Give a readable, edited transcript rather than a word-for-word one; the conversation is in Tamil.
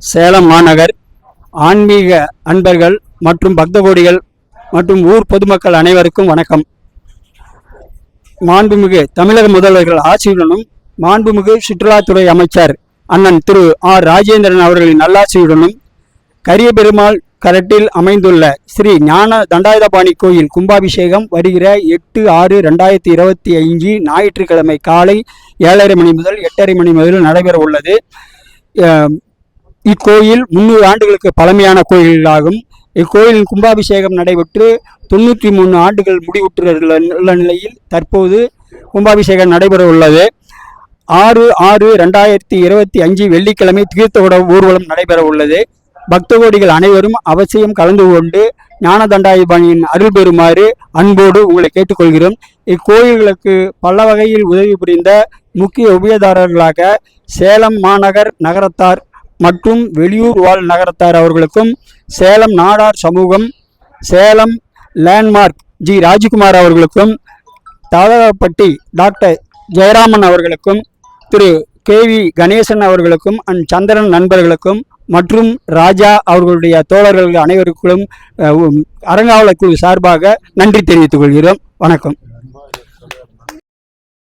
சேலம் மாநகர் ஆன்மீக அன்பர்கள் மற்றும் பக்த கோடிகள் மற்றும் ஊர் பொதுமக்கள் அனைவருக்கும் வணக்கம். மாண்புமிகு தமிழக முதல்வர்கள் ஆட்சியுடனும் மாண்புமிகு சுற்றுலாத்துறை அமைச்சர் அண்ணன் திரு ஆர் ராஜேந்திரன் அவர்களின் நல்லாட்சியுடனும் கரியபெருமாள் கரட்டில் அமைந்துள்ள ஸ்ரீ ஞான தண்டாயுதபாணி கோயில் கும்பாபிஷேகம் வருகிற 8/6/2025 ஞாயிற்றுக்கிழமை காலை 7:30 மணி முதல் 8:30 மணி முதல் நடைபெற உள்ளது. இக்கோயில் 300 ஆண்டுகளுக்கு பழமையான கோயிலாகும். இக்கோயிலின் கும்பாபிஷேகம் நடைபெற்று 93 ஆண்டுகள் முடிவுற்றுள்ள நிலையில் தற்போது கும்பாபிஷேகம் நடைபெற உள்ளது. 6/6/2025 வெள்ளிக்கிழமை தீர்த்த ஊர்வலம் நடைபெற உள்ளது. பக்த கோடிகள் அனைவரும் அவசியம் கலந்து கொண்டு ஞான தண்டாயுதபாணியின் அருள் பெறுமாறு அன்போடு உங்களை கேட்டுக்கொள்கிறோம். இக்கோயில்களுக்கு பல வகையில் உதவி புரிந்த முக்கிய உபயதாரர்களாக சேலம் மாநகர் நகரத்தார் மற்றும் வெளியூர் வாழ் நகரத்தார் அவர்களுக்கும், சேலம் நாடார் சமூகம், சேலம் லேண்ட்மார்க் ஜி ராஜ்குமார் அவர்களுக்கும், தாதகப்பட்டி டாக்டர் ஜெயராமன் அவர்களுக்கும், திரு KV கணேசன் அவர்களுக்கும், சந்திரன் நண்பர்களுக்கும் மற்றும் ராஜா அவர்களுடைய தோழர்கள் அனைவருக்கும் அறங்காவலர் குழு சார்பாக நன்றி தெரிவித்துக் கொள்கிறோம். வணக்கம்.